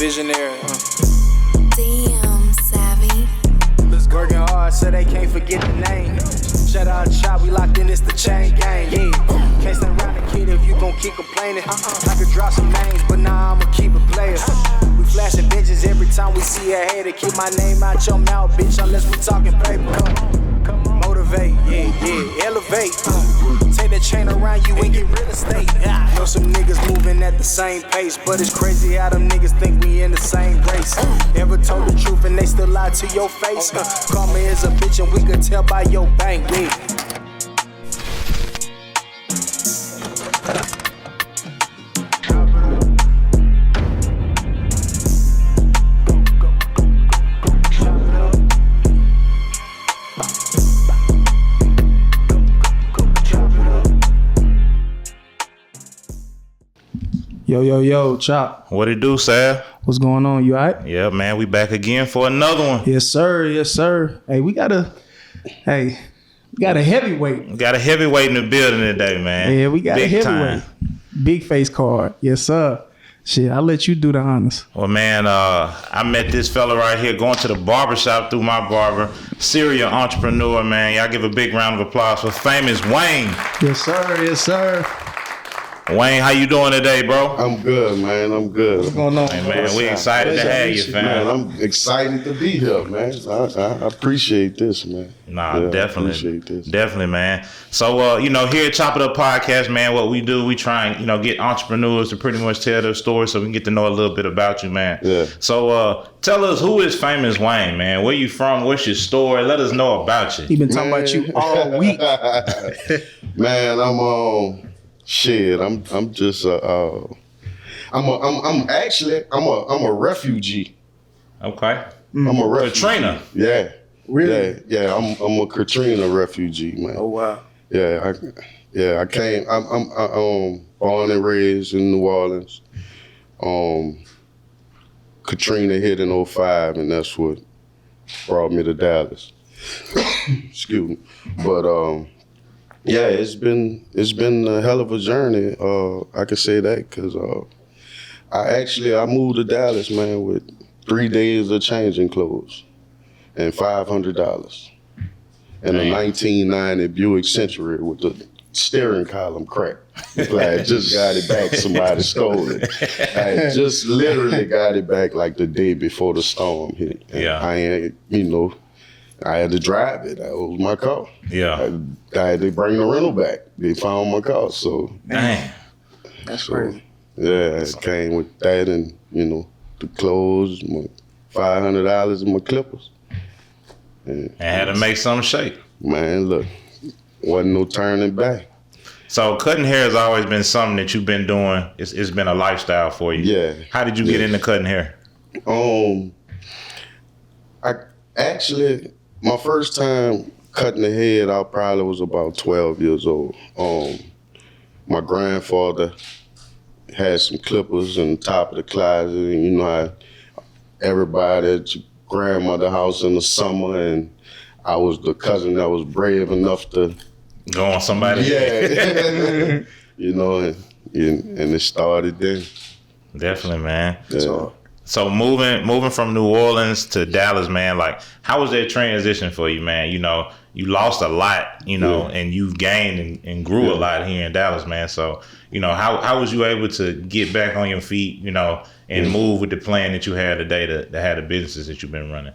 visionary. Damn, savvy. Working hard so they can't forget the name. Shout out Chop, we locked in, it's the chain gang. Yeah, can't stand around the kid if you gon' keep complaining. I could drop some names, but nah, I'ma keep it player. We flashing bitches every time we see a hater. Keep my name out your mouth, bitch, unless we talking paper. Come on. Motivate, yeah, elevate. Take that chain around you and get real estate. Know some niggas moving at the same pace, but it's crazy how them niggas think we in the same race. Ever told the truth and they still lie to your face? Call me as a bitch and we could tell by your bank, yeah. Yo, Chop. What it do, Sal? What's going on? You all right? Yeah, man, we back again for another one. Yes, sir. Hey, we got a heavyweight. We got a heavyweight in the building today, man. Yeah, we got Big a heavyweight. time. Big face card. Yes, sir. Shit, I'll let you do the honors. Well, man, I met this fella right here going to the barbershop through my barber. Serial entrepreneur, man. Y'all give a big round of applause for famous Wayne. Yes, sir. Wayne, how you doing today, bro? I'm good, man. I'm good. What's going on? Hey, man, we excited to have you, fam. Man, I'm excited to be here, man. I appreciate this, man. Nah, yeah, definitely. I appreciate this. Definitely, man. So, here at Chop It Up Podcast, man, what we do, we try and, get entrepreneurs to pretty much tell their story so we can get to know a little bit about you, man. Yeah. So, tell us, who is famous Wayne, man? Where you from? What's your story? Let us know about you. He been talking about you all week. Man, I'm just I'm a refugee. Okay. I'm a refugee. Katrina. Yeah. Really? Yeah. I'm a Katrina refugee, man. Oh wow. Yeah. I came. I'm born and raised in New Orleans. Katrina hit in 2005, and that's what brought me to Dallas. Excuse me, but yeah, it's been a hell of a journey. I could say that because I moved to Dallas, man, with 3 days of changing clothes and $500 and a 1990 Buick Century with the steering column cracked. I just got it back. Somebody stole it. I just literally got it back like the day before the storm hit. And Yeah. I had to drive it. That was my car. Yeah. I had to bring the rental back. They found my car, so. Damn. That's crazy. Yeah, it came with that and, the clothes, my $500 and my clippers. And had to make something shake. Man, look, wasn't no turning back. So cutting hair has always been something that you've been doing. It's been a lifestyle for you. Yeah. How did you get into cutting hair? My first time cutting the head, I probably was about 12 years old. My grandfather had some clippers in the top of the closet, and you know how everybody at your grandmother's house in the summer, and I was the cousin that was brave enough to go on somebody. Yeah. And it started then. Definitely, man. Yeah. So moving from New Orleans to Dallas, man, like how was that transition for you, man? You lost a lot, and you've gained and grew a lot here in Dallas, man. So, how was you able to get back on your feet, and move with the plan that you had today to have the businesses that you've been running?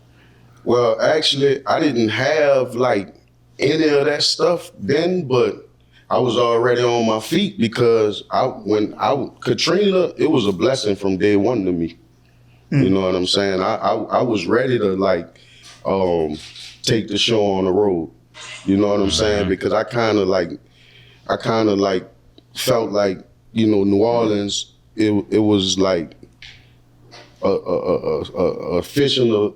Well, actually, I didn't have like any of that stuff then, but I was already on my feet because Katrina, it was a blessing from day one to me. You know what I'm saying? I was ready to take the show on the road. You know what I'm saying? Because I kind of felt like, New Orleans, it was like a fish in a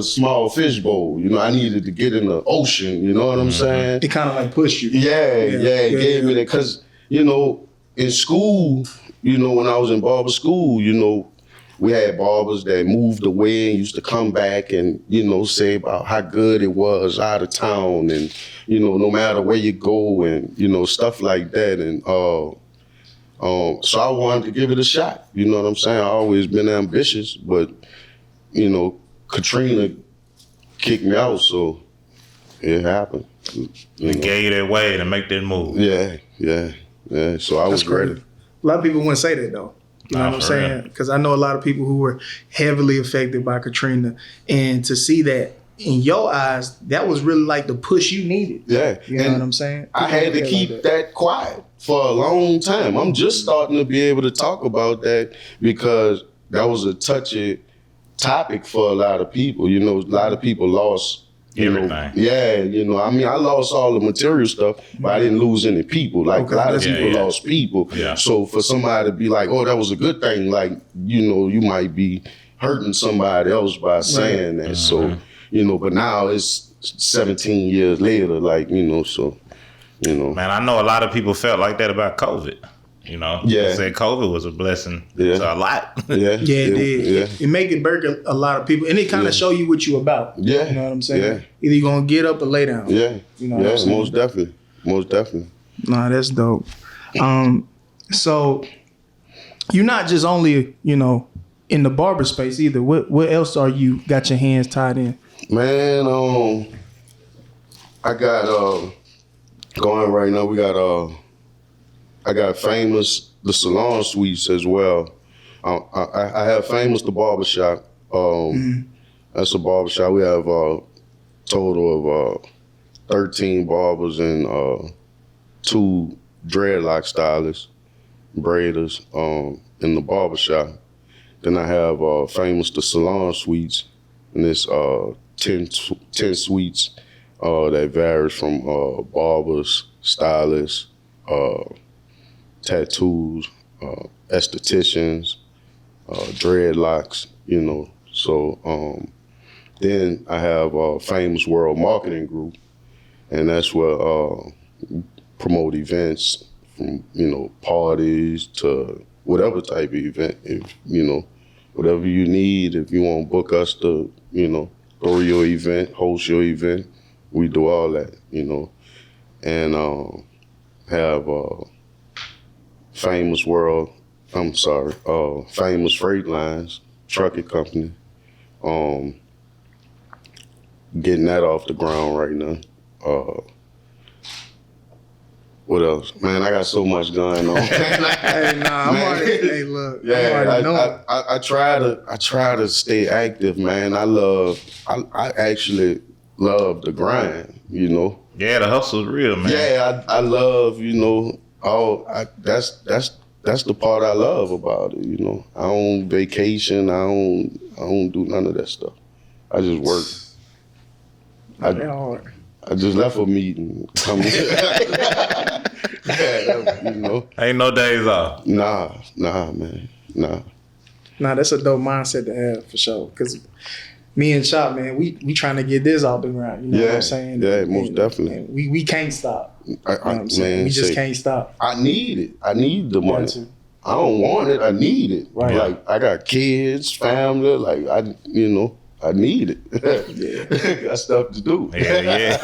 small fish bowl. I needed to get in the ocean. You know what I'm saying? It kind of like pushed you. Yeah, it gave me that. Because, in school, when I was in barber school, we had barbers that moved away and used to come back and, say about how good it was out of town and, no matter where you go and, stuff like that. And So I wanted to give it a shot. You know what I'm saying? I always been ambitious, but you know, Katrina kicked me out, so it happened. It gave you that way to make that move. Yeah. So I was ready. A lot of people wouldn't say that though. You know what I'm saying? Because I know a lot of people who were heavily affected by Katrina, and to see that in your eyes, that was really like the push you needed. Yeah. You know what I'm saying? I had to keep that quiet for a long time. I'm just starting to be able to talk about that because that was a touchy topic for a lot of people. You know, a lot of people lost everything. I mean, I lost all the material stuff, but I didn't lose any people. Like a lot of people lost people. Yeah. So for somebody to be like, oh, that was a good thing, like, you know, you might be hurting somebody else by saying that. So, you know, but now it's 17 years later, like, you know, so, you know. Man, I know a lot of people felt like that about COVID. You know, they said COVID was a blessing to a lot. It did. It make it break a lot of people, and it kind of show you what you about. Yeah, you know what I'm saying. Yeah. Either you gonna get up or lay down. Yeah, you know. What I'm saying? Most definitely. Nah, that's dope. So you're not just only, you know, in the barber space either. What else are you got your hands tied in? Man, I got going right now. We got I got Famous, the salon suites as well. I have Famous, the barbershop. That's a barbershop. We have a total of 13 barbers and 2 dreadlock stylists, braiders in the barbershop. Then I have Famous, the salon suites, and it's 10 suites that varies from barbers, stylists, tattoos, estheticians, dreadlocks, you know. So then I have Famous World Marketing Group, and that's where promote events from, you know, parties to whatever type of event. If, you know, whatever you need, if you want to book us to, you know, throw your event, host your event, we do all that, you know. And have Famous Freight Lines, trucking company. Getting that off the ground right now. What else? Man, I got so much going on. Hey, look. I try to stay active, man. I actually love the grind, you know. Yeah, the hustle's real, man. Yeah, I love, you know, that's the part I love about it, you know. I don't vacation, I don't do none of that stuff. I just work. I just left a meeting. Come you know. Ain't no days off. Nah, man. Nah, that's a dope mindset to have for sure. Cause me and Chop, man, we trying to get this off the ground. You know what I'm saying? Yeah, most definitely. We can't stop. You know what I'm saying? We just can't stop. I need it. I need the money. I don't want it. I need it. Right. Like I got kids, family. Like I need it. Got stuff to do. Yeah.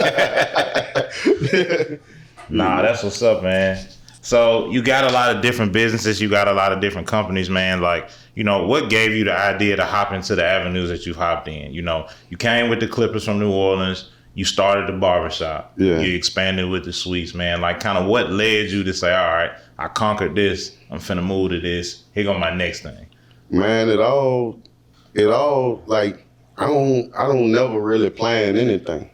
Nah, that's what's up, man. So you got a lot of different businesses. You got a lot of different companies, man. Like, you know, what gave you the idea to hop into the avenues that you've hopped in? You know, you came with the Clippers from New Orleans. You started the barbershop. Yeah. You expanded with the suites, man. Like, kind of what led you to say, all right, I conquered this. I'm finna move to this. Here go my next thing. Man, it all like, I don't never really plan anything.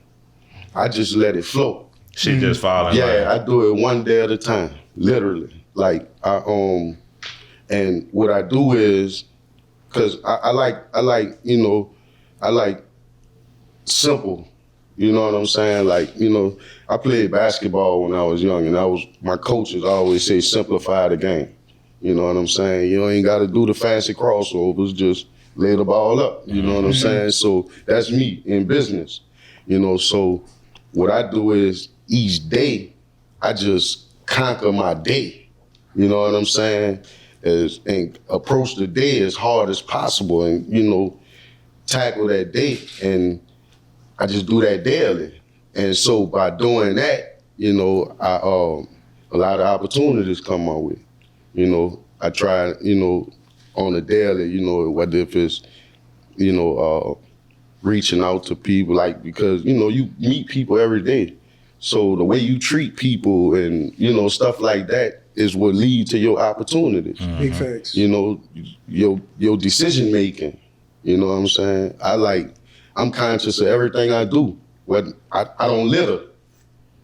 I just let it flow. Shit just falling. Yeah, I do it one day at a time, literally. Like and what I do is, cause I like simple. You know what I'm saying? Like, you know, I played basketball when I was young, and my coaches always say simplify the game. You know what I'm saying? You ain't got to do the fancy crossovers, just lay the ball up. You know what I'm saying? So that's me in business. You know, so what I do is each day, I just conquer my day. You know what I'm saying? And approach the day as hard as possible, and, you know, tackle that day. And I just do that daily. And so by doing that, you know, a lot of opportunities come my way. You know, I try, you know, on a daily, you know, whether if it's, you know, reaching out to people, like, because, you know, you meet people every day. So the way you treat people and, you know, stuff like that is what lead to your opportunities. Big facts. You know, your decision making. You know what I'm saying? I'm conscious of everything I do. But I don't litter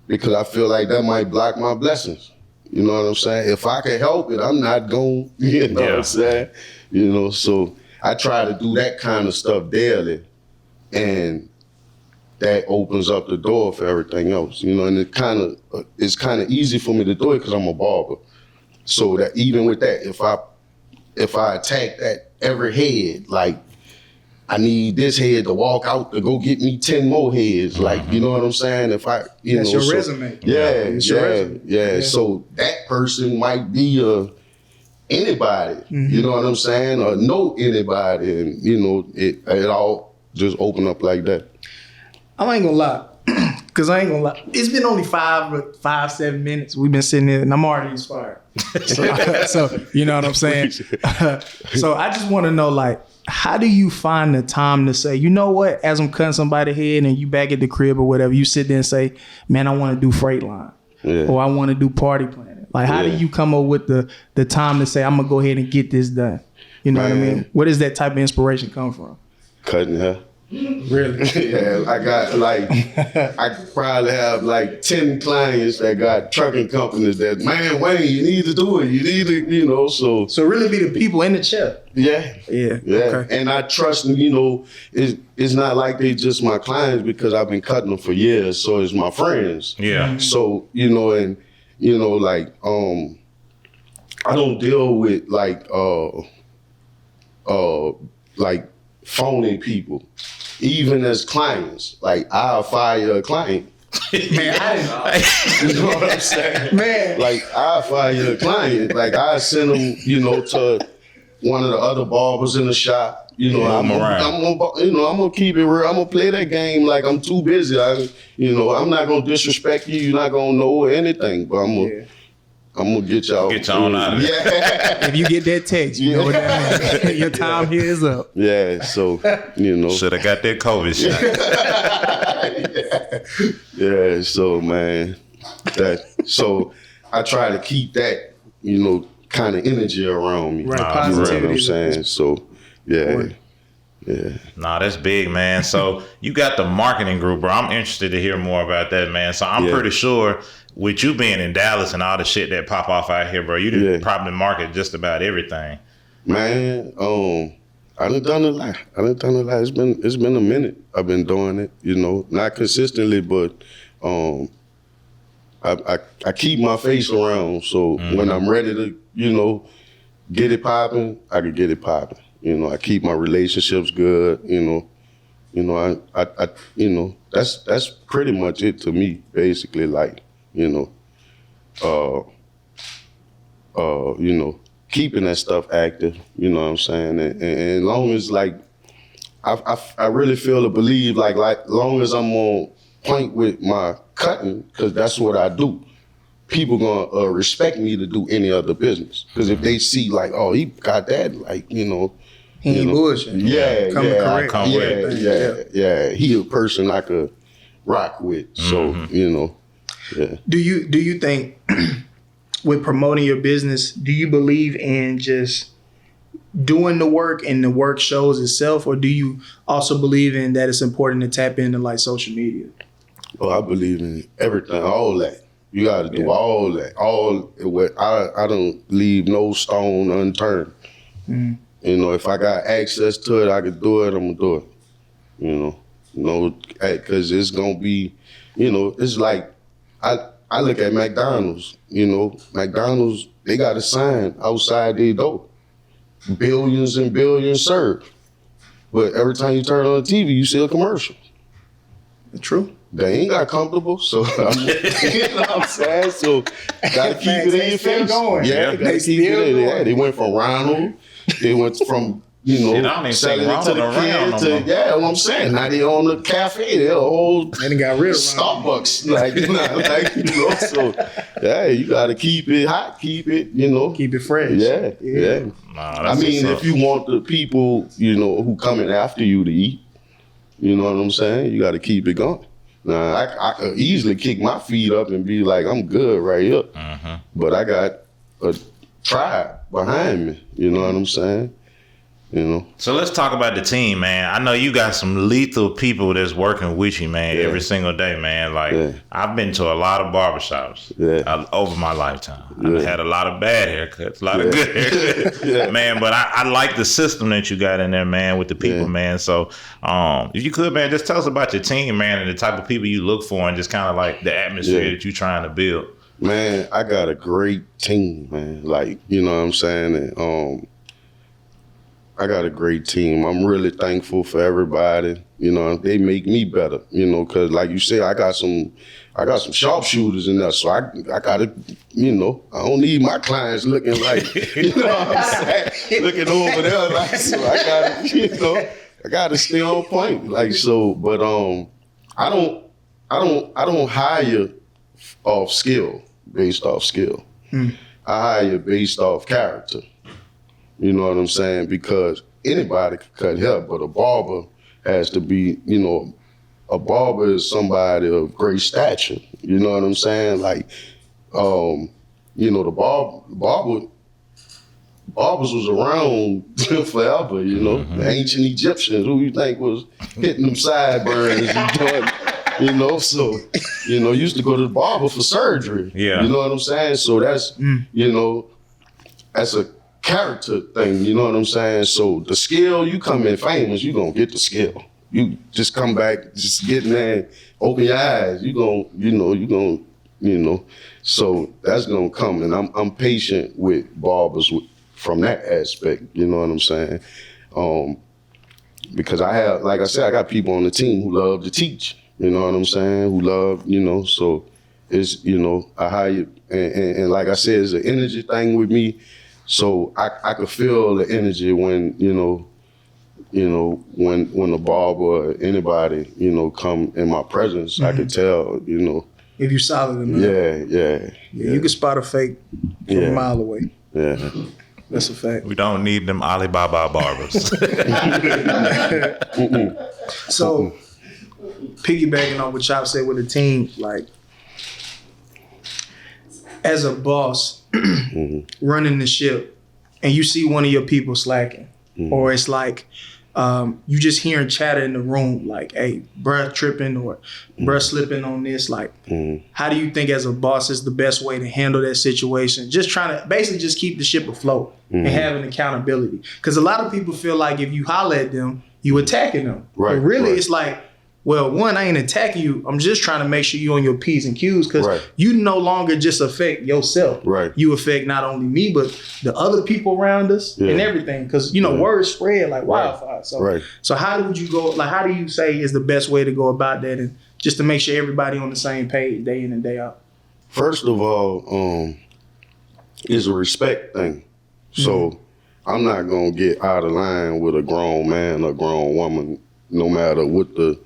because I feel like that might block my blessings. You know what I'm saying? If I can help it, I'm not going, you know what I'm saying? You know, so I try to do that kind of stuff daily, and that opens up the door for everything else. You know, and it's kind of easy for me to do it because I'm a barber. So that even with that, if I attack that every head, like, I need this head to walk out to go get me 10 more heads. Like, you know what I'm saying? If I, you That's know, your resume. Yeah. So that person might be anybody, you know what I'm saying? Or know anybody. And, you know, it all just open up like that. I ain't gonna lie. Cause I ain't gonna lie. It's been only 7 minutes. We've been sitting there and I'm already inspired. So you know what I'm saying? So I just wanna know, like, how do you find the time to say, you know what, as I'm cutting somebody's head and you back at the crib or whatever, you sit there and say, man, I want to do freight line or I want to do party planning. Like, how do you come up with the time to say, I'm going to go ahead and get this done? You know what I mean? Where does that type of inspiration come from? Cutting hair. Really? Yeah, I got I probably have like 10 clients that got trucking companies that, man, Wayne, you need to do it. You need to, you know, so. So really be the people in the chair. Yeah. Okay. And I trust them, you know, it's not like they just my clients because I've been cutting them for years. So it's my friends. Yeah. So, you know, and, you know, like, I don't deal with like phoning people, even as clients. Like, I'll fire a client. Man, you know what I'm saying? Man. Like, I'll fire a client. Like, I send them, you know, to one of the other barbers in the shop. You know, I'm gonna keep it real. I'm gonna play that game like I'm too busy. I'm not gonna disrespect you. You're not gonna know anything, but I'm gonna get y'all. Get y'all out of there. Yeah. If you get that text, you know what that means. Your time here is up. Yeah, so, you know. Should have got that COVID shot. Yeah, so, man, so I try to keep that, you know, kind of energy around me. Right, You know what positivity. I'm saying? So, yeah. Nah, that's big, man. So you got the marketing group, bro. I'm interested to hear more about that, man. So I'm pretty sure with you being in Dallas and all the shit that pop off out here, bro, you done probably market just about everything. Man, I done a lot. It's been a minute I've been doing it, you know, not consistently, but I keep my face around. So when I'm ready to, you know, get it popping, I can get it popping. You know, I keep my relationships good, you know, I you know, that's pretty much it to me, basically, like, you know, you know, keeping that stuff active, you know what I'm saying? And as long as, like, I really feel to believe, like long as I'm on point with my cutting, because that's what I do, people gonna respect me to do any other business. Because if they see, like, oh, he got that, like, you know. He ain't bullshit. Yeah. He a person I could rock with. So, you know, yeah. Do you think with promoting your business, do you believe in just doing the work and the work shows itself, or do you also believe in that it's important to tap into like social media? Oh, I believe in everything, all that. You got to do all that. I don't leave no stone unturned. You know, if I got access to it, I can do it, I'm going to do it. You know, because it's going to be, you know, it's like, I look at McDonald's, you know, McDonald's, they got a sign outside their door. Billions and billions served. But every time you turn on the TV, you see a commercial. True. They ain't got comfortable, so you know what I'm saying? So gotta keep it in your face. Going. Yeah, gotta keep it in. Yeah, they went from Ronald, they went from you know, Shit, I don't even selling think it to the rolling kids. around no more. Yeah, what I'm saying. Now they on the cafe. They're a whole They done got rid of Starbucks. Like, you know, like, you know, so yeah, you got to keep it hot, keep it, you know. Keep it fresh. Yeah. Nah, I that's mean, what's if up. you want the people, you know, who coming after you to eat, you know what I'm saying? You got to keep it going. Now, I could easily kick my feet up and be like, I'm good right here. Mhm. But I got a tribe behind me. You know what I'm saying? You know? So let's talk about the team, man. I know you got some lethal people that's working with you, man, Yeah. every single day, man. Like, Yeah. I've been to a lot of barbershops over my lifetime. I've had a lot of bad haircuts, a lot of good haircuts, man. But I like the system that you got in there, man, with the people, man. So if you could, man, just tell us about your team, man, and the type of people you look for and just kind of like the atmosphere that you're trying to build. Man, I got a great team, man. Like, you know what I'm saying? And, I got a great team. I'm really thankful for everybody. You know, they make me better. You know, because like you said, I got some sharpshooters in there. So I gotta, you know, I don't need my clients looking like, you know what I'm saying, looking over there like. So I gotta, you know, I gotta stay on point. Like so, but I don't hire off skill, based off skill. I hire based off character. You know what I'm saying? Because anybody can cut hair, but a barber has to be, you know, a barber is somebody of great stature. You know what I'm saying? Like, you know, barbers was around forever, you know. The ancient Egyptians, who you think was hitting them sideburns and doing, you know, so, you know, used to go to the barber for surgery. Yeah. You know what I'm saying? So that's, you know, that's a character thing, you know what I'm saying? So the skill, you come in famous, you gonna get the skill. You just come back, just get in there, open your eyes, you know. So that's gonna come, and I'm patient with barbers from that aspect, you know what I'm saying? Because I have, like I said, I got people on the team who love to teach, you know what I'm saying? Who love, you know, so it's, you know, I hire, and like I said, it's an energy thing with me. So I could feel the energy when, when a barber or anybody, you know, come in my presence, I could tell, you know. If you solid enough. Yeah. You can spot a fake from a mile away. Yeah. That's a fact. We don't need them Alibaba barbers. So, piggybacking on what Chop said with the team, like, as a boss, running the ship, and you see one of your people slacking, or it's like you just hearing chatter in the room, like, hey, bruh tripping or bruh slipping on this, like, how do you think as a boss is the best way to handle that situation? Just trying to basically just keep the ship afloat and having accountability. Because a lot of people feel like if you holler at them, you attacking them. Right, but really, right. it's like, well, one, I ain't attacking you. I'm just trying to make sure you're on your P's and Q's, because you no longer just affect yourself. Right. You affect not only me, but the other people around us and everything. Because, you know, words spread like wildfire. So how would you go, like, how do you say is the best way to go about that, and just to make sure everybody on the same page day in and day out? First of all, it's a respect thing. So I'm not going to get out of line with a grown man or grown woman, no matter what the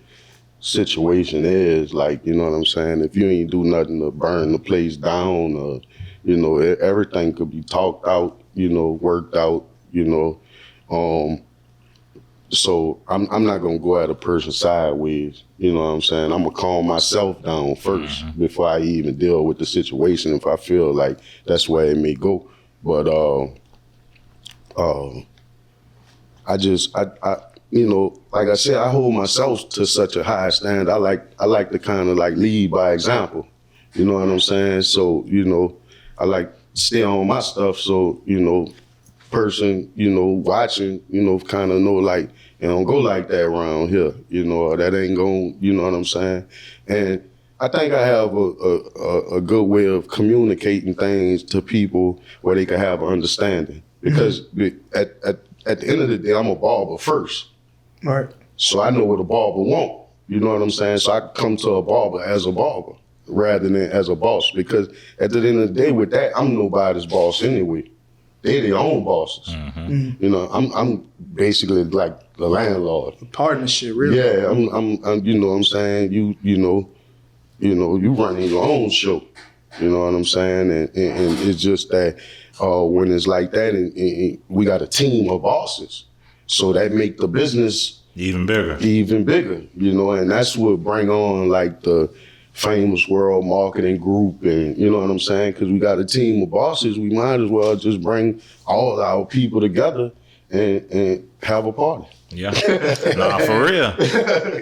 situation is. Like, you know what I'm saying? If you ain't do nothing to burn the place down, or, you know, everything could be talked out, you know, worked out, you know. So I'm not gonna go at a person sideways, you know what I'm saying? I'm gonna calm myself down first before I even deal with the situation if I feel like that's where it may go. But I you know, like I said, I hold myself to such a high standard. I like to kind of like lead by example. You know what I'm saying? So, you know, I like stay on my stuff. So, you know, person, you know, watching, you know, kind of know like, it don't go like that around here, you know, or that ain't going, you know what I'm saying? And I think I have a good way of communicating things to people where they can have an understanding. Because at the end of the day, I'm a barber first. Right. So I know what a barber want. You know what I'm saying? So I come to a barber as a barber rather than as a boss. Because at the end of the day with that, I'm nobody's boss anyway. they their own bosses. You know, I'm basically like the landlord. Partnership, really. Yeah, I'm you know what I'm saying? You running your own show. You know what I'm saying? And it's just that when it's like that, and we got a team of bosses, so that make the business even bigger. You know, and that's what bring on like the famous world marketing group, and you know what I'm saying? Because we got a team of bosses, we might as well just bring all our people together and have a party. Yeah, nah, for real.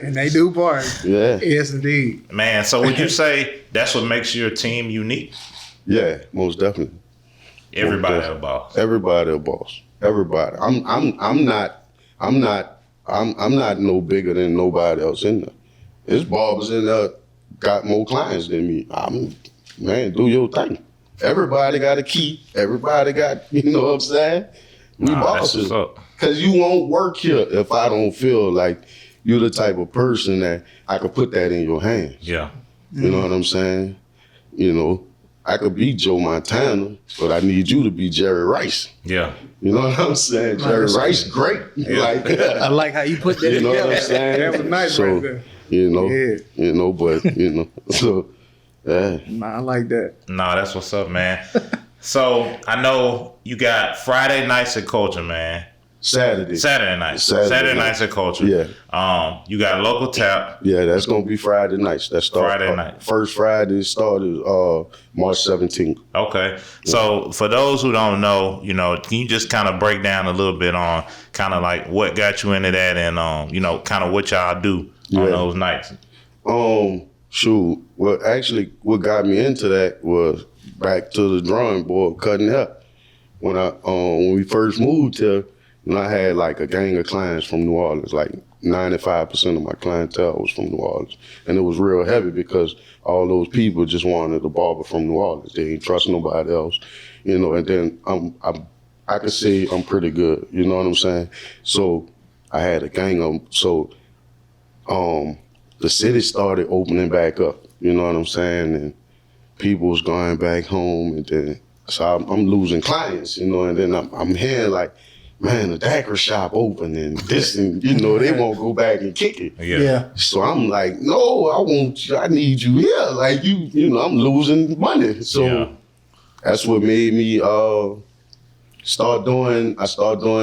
And they do party. Yeah. Yes, indeed. Man, so would you say that's what makes your team unique? Yeah, most definitely. Everybody a boss. Everybody a boss. Everybody. I'm not no bigger than nobody else in there. There's barbers in there got more clients than me. Man, do your thing. Everybody got a key. Everybody got, you know what I'm saying? We bosses. Because you won't work here if I don't feel like you're the type of person that I could put that in your hands. Yeah. You know what I'm saying? You know, I could be Joe Montana, but I need you to be Jerry Rice. Yeah. You know what I'm saying? Jerry Rice, great. Yeah. Like, I like how you put that you know together. what I'm saying? That was nice So, right there. You know, but you know, so yeah. Nah, I like that. Nah, that's what's up, man. So I know you got Friday nights at Culture, man. Saturday nights at Culture. Yeah. You got local tap. Yeah, that's gonna be Friday nights. That start Friday night. First Friday started March 17th. Okay. Yeah. So for those who don't know, you know, can you just kind of break down a little bit on kind of like what got you into that and you know, kind of what y'all do on those nights? Shoot. Well, actually, what got me into that was back to the drawing board, cutting up. When we first moved here, you know, I had like a gang of clients from New Orleans. Like 95% of my clientele was from New Orleans, and it was real heavy because all those people just wanted a barber from New Orleans. They didn't trust nobody else, you know. And then I could say I'm pretty good, you know what I'm saying? So I had a gang of them. So the city started opening back up, you know what I'm saying? And people was going back home, and then so I'm losing clients, you know. And then I'm hearing like, man, the daiquiri shop open and this, and you know, they won't go back and kick it. Yeah. So I'm like, no, I need you here. Like you know, I'm losing money. So that's what made me start doing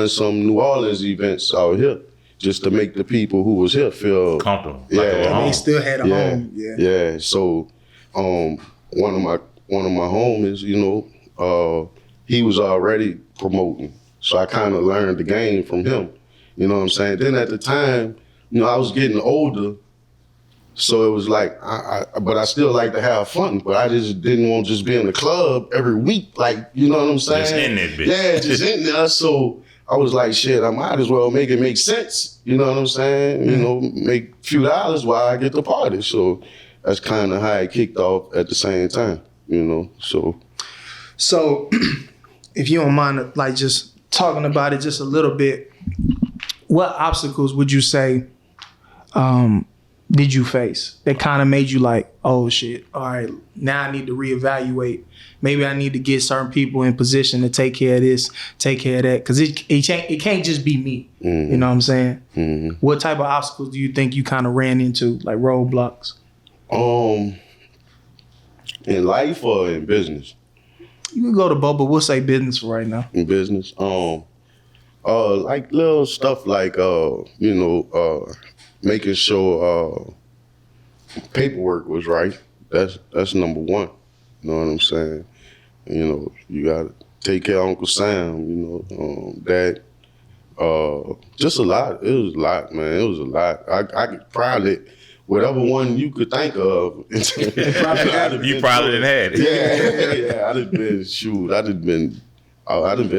some New Orleans events out here, just to make the people who was here feel comfortable. Yeah. They still had a home. Yeah. Yeah. So one of my homies, you know, he was already promoting. So I kind of learned the game from him, you know what I'm saying? Then at the time, you know, I was getting older, so it was like, but I still like to have fun, but I just didn't want to just be in the club every week, like, you know what I'm saying? Just in that bitch. Yeah, just in there. So I was like, shit, I might as well make it make sense, you know what I'm saying? You know, make a few dollars while I get the party. So that's kind of how it kicked off at the same time, you know, so. So if you don't mind, like, just talking about it just a little bit, what obstacles would you say did you face that kind of made you like, oh shit, all right, now I need to reevaluate. Maybe I need to get certain people in position to take care of this, take care of that, because it can't just be me. Mm-hmm. You know what I'm saying? Mm-hmm. What type of obstacles do you think you kind of ran into, like roadblocks? In life or in business? You can go to both, but we'll say business for right now. In business, like little stuff like you know, making sure paperwork was right. That's number one. You know what I'm saying? You know, you gotta take care of Uncle Sam. You know, Dad. Just a lot. It was a lot, man. It was a lot. I could probably, whatever one you could think of. You probably didn't had it. Yeah. I'd have been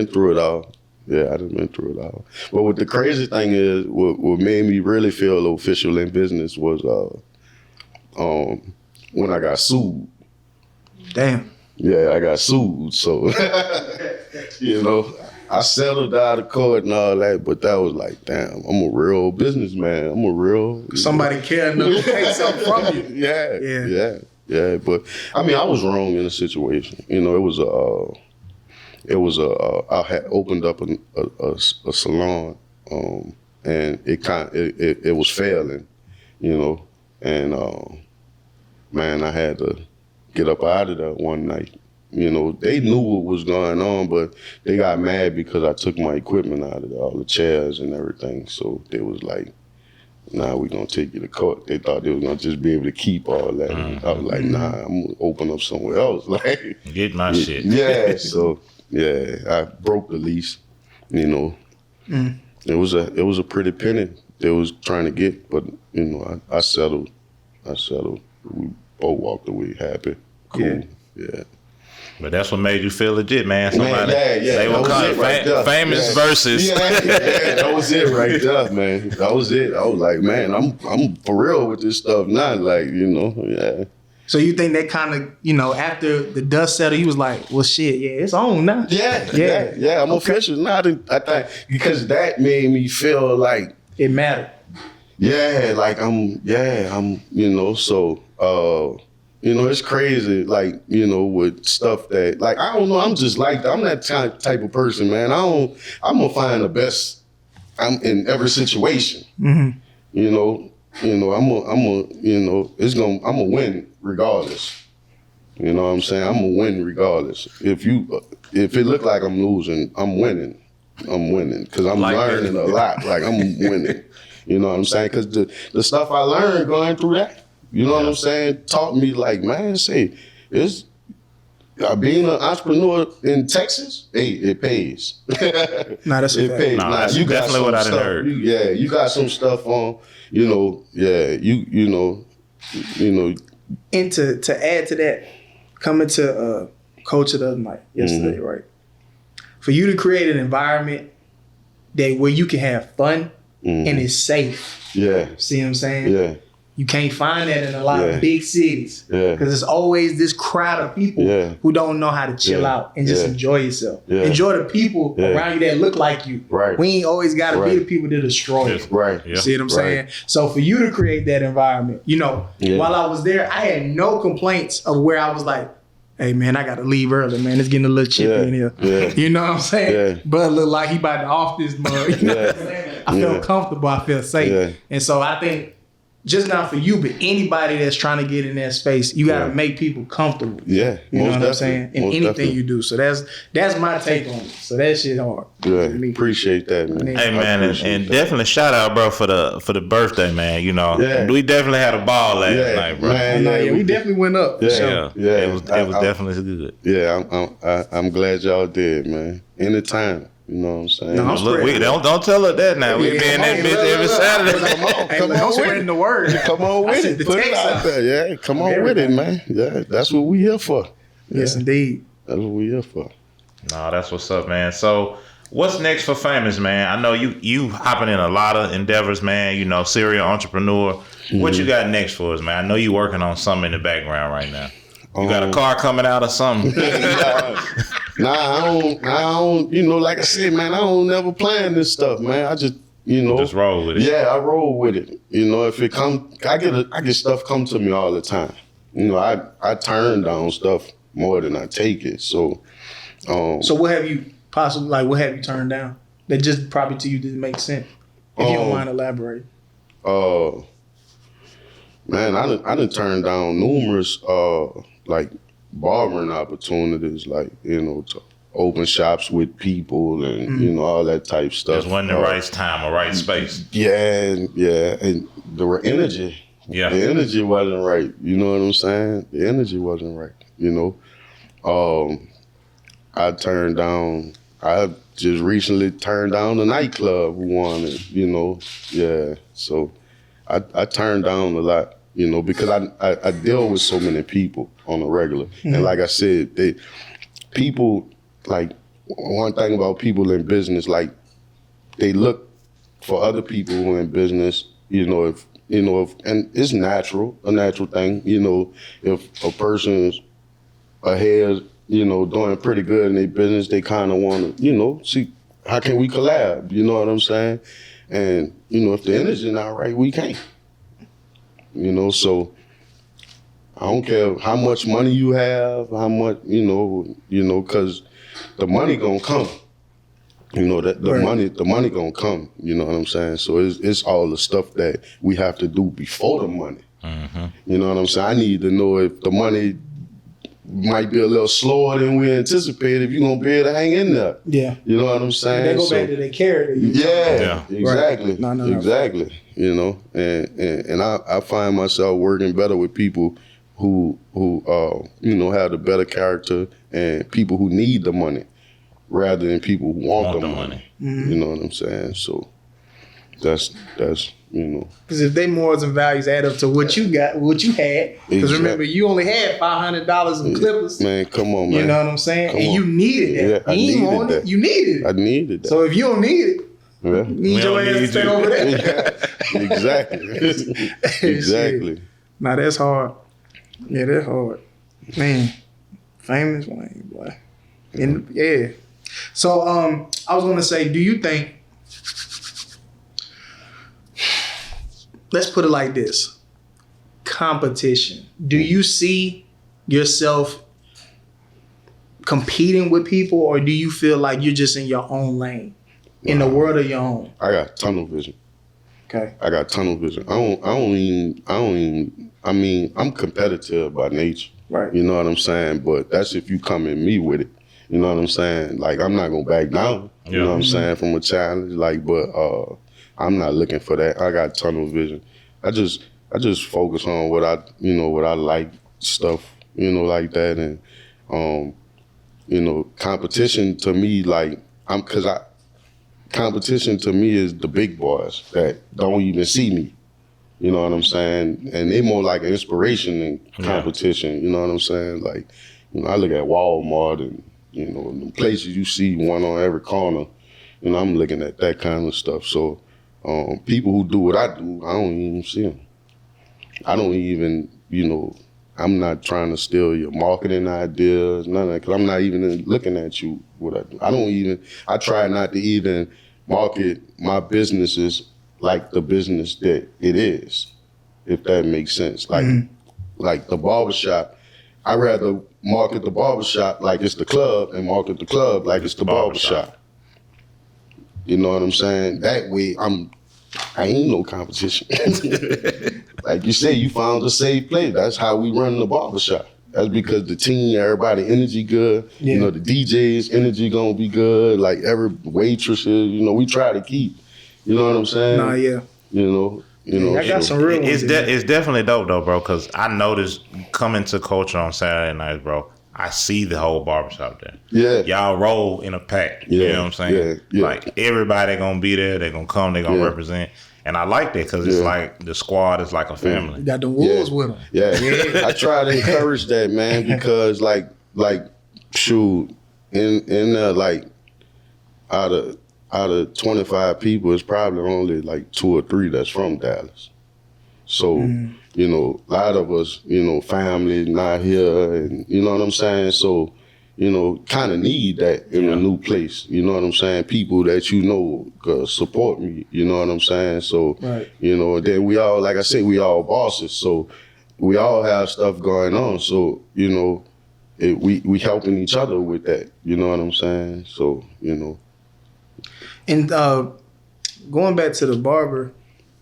through it all. Yeah, I'd have been through it all. But what the crazy thing is, what made me really feel official in business was when I got sued. Damn. Yeah, I got sued. So, you know, I settled out of court and all that, but that was like, damn, I'm a real businessman. I'm a real... Somebody care enough to take something from you. Yeah. But, I mean, I was wrong in the situation. You know, it was it was I had opened up a salon, and it was failing, you know, and man, I had to get up out of there one night. You know, they knew what was going on, but they got mad because I took my equipment out of there, all the chairs and everything. So they was like, nah, we're going to take you to court. They thought they was going to just be able to keep all that. I was like, nah, I'm going to open up somewhere else. Like, get my shit. Yeah, so, yeah, I broke the lease, you know. It was a pretty penny they was trying to get, but, you know, I settled. We both walked away happy. Cool. Yeah. But that's what made you feel legit, man. Somebody, yeah, they were called famous verses. Yeah, that was it right there, man. That was it. I was like, man, I'm for real with this stuff now. Like, you know, yeah. So you think that kind of, you know, after the dust settled, he was like, well, shit, yeah, it's on now. Yeah. I'm official now. I think because that made me feel like it mattered. Yeah, like I'm, you know, so. You know, it's crazy, like, you know, with stuff that, like, I don't know, I'm just like that. I'm that type of person, man. I'm going to find the best in every situation. Mm-hmm. You know, I'm going to win regardless. You know what I'm saying? I'm going to win regardless. If it look like I'm losing, I'm winning. Because I'm like learning a lot. Like, I'm winning. You know what I'm saying? Because the stuff I learned going through that, you know what I'm saying? Taught me like, man, say, it's being an entrepreneur in Texas, hey, it pays. Nah, that's a fact. Pays. Nah, that's you definitely what I done heard. You got some stuff on, you know, you know. And to add to that, coming to Culture the other night, yesterday, right? For you to create an environment where you can have fun and it's safe. Yeah. See what I'm saying? Yeah. You can't find that in a lot of big cities. Yeah. Because there's always this crowd of people who don't know how to chill out and just enjoy yourself. Yeah. Enjoy the people around you that look like you. Right. We ain't always got to be the people that destroy you. Right. You see what I'm saying? So for you to create that environment, you know, while I was there, I had no complaints of where I was like, hey, man, I got to leave early, man. It's getting a little chippy in here. Yeah. You know what I'm saying? But look like he about to off this mug. You know what I'm saying? I felt comfortable. I felt safe. Yeah. And so I think, just not for you, but anybody that's trying to get in that space, you got to make people comfortable. Yeah, you know what I'm saying? In anything you do. So that's my take on it. So that shit hard. Yeah, appreciate that, man. Hey, man, and definitely shout out, bro, for the birthday, man. You know, we definitely had a ball last night, bro. Man, we definitely went up. Yeah, it was definitely good. Yeah, I'm glad y'all did, man. Anytime. You know what I'm saying? No, look, don't tell her that now. We be in that bitch every Saturday. Come on with the word. Come on with it. Put it out there. Yeah, come on with it, man. Yeah, that's what we here for. Yes, indeed. That's what we here for. No, that's what's up, man. So, what's next for Famous, man? I know you hopping in a lot of endeavors, man. You know, serial entrepreneur. What you got next for us, man? I know you working on something in the background right now. You got a car coming out or something? Nah, I don't, you know, like I said, man, I don't never plan this stuff, man. I just, you know. Just roll with it. Yeah, I roll with it. You know, if it come, I get stuff come to me all the time. You know, I turn down stuff more than I take it. So what have you what have you turned down? That just probably to you didn't make sense. If you don't mind elaborating. Man, I done turned down numerous, like, barbering opportunities, like, you know, to open shops with people and, you know, all that type stuff. Just wasn't the right time or right space. Yeah, and the energy. Yeah. The energy wasn't right. You know what I'm saying? The energy wasn't right, you know. I just recently turned down a nightclub we wanted, you know. Yeah, so I turned down a lot. You know, because I deal with so many people on a regular. And like I said, people, like, one thing about people in business, like, they look for other people who are in business, you know, if and it's a natural thing, you know, if a person's ahead, you know, doing pretty good in their business, they kind of want to, you know, see, how can we collab? You know what I'm saying? And, you know, if the energy not right, we can't. You know, so I don't care how much money you have, how much, you know, because the money gonna come. You know that the money gonna come. You know what I'm saying? So it's all the stuff that we have to do before the money. Mm-hmm. You know what I'm saying? I need to know if the money might be a little slower than we anticipated. If you're gonna be able to hang in there. Yeah. You know what I'm saying? They go back to their character. Exactly. Right. No. Exactly. You know, and I find myself working better with people who you know, have the better character and people who need the money rather than people who want the money. Mm-hmm. You know what I'm saying? So that's you know. Because if they morals and values add up to what you got, what you had, because remember you only had $500 in Clippers. Man, come on, man. You know what I'm saying? Come and on. you needed that. Yeah, I you needed want that. it. You needed it. I needed that. So if you don't need it, yeah. need your ass to stay over there. Exactly. Exactly. Now that's hard. Yeah, that's hard. Man, famous Wayne, boy. And yeah. So I was gonna say, do you think, let's put it like this, competition. Do you see yourself competing with people, or do you feel like you're just in your own lane, in the world of your own? I got tunnel vision. Okay. I got tunnel vision. I mean, I'm competitive by nature. Right. You know what I'm saying? But that's if you come at me with it. You know what I'm saying? Like, I'm not gonna back down. You know what I'm saying? From a challenge. Like, but I'm not looking for that. I got tunnel vision. I just focus on what I like, stuff, you know, like that. And you know, competition to me, like, competition to me is the big boys that don't even see me. You know what I'm saying? And they more like an inspiration than competition. You know what I'm saying? Like, you know, I look at Walmart and, you know, the places you see one on every corner. You know, I'm looking at that kind of stuff. So people who do what I do, I don't even see them. I don't even, you know, I'm not trying to steal your marketing ideas, none of that, because I'm not even looking at you what I do. I try not to even market my businesses like the business that it is, if that makes sense. Like, like the barbershop, I'd rather market the barbershop like it's the club and market the club like it's the barbershop. You know what I'm saying? That way, I ain't no competition. Like you say, you found a safe place. That's how we run the barbershop. That's because the team, everybody energy good. Yeah. You know, the DJs energy gonna be good. Like every waitresses, you know, we try to keep. You know what I'm saying? Nah, yeah. You know. I got some real ones. It's definitely dope though, bro. Because I noticed coming to Culture on Saturday nights, bro. I see the whole barbershop there. Yeah. Y'all roll in a pack. You know what I'm saying? Yeah. Like everybody gonna be there. They gonna come. They gonna represent. And I like that because it's like the squad is like a family. You got the wolves with them. Yeah. I try to encourage that, man, because like shoot, in like out of 25 people, it's probably only like 2 or 3 that's from Dallas. So, you know, a lot of us, you know, family not here, and you know what I'm saying? So, you know, kind of need that in a new place. You know what I'm saying? People that you know support me. You know what I'm saying? So, you know, then we all, like I said, we all bosses. So we all have stuff going on. So, you know, we helping each other with that. You know what I'm saying? So, you know. And going back to the barber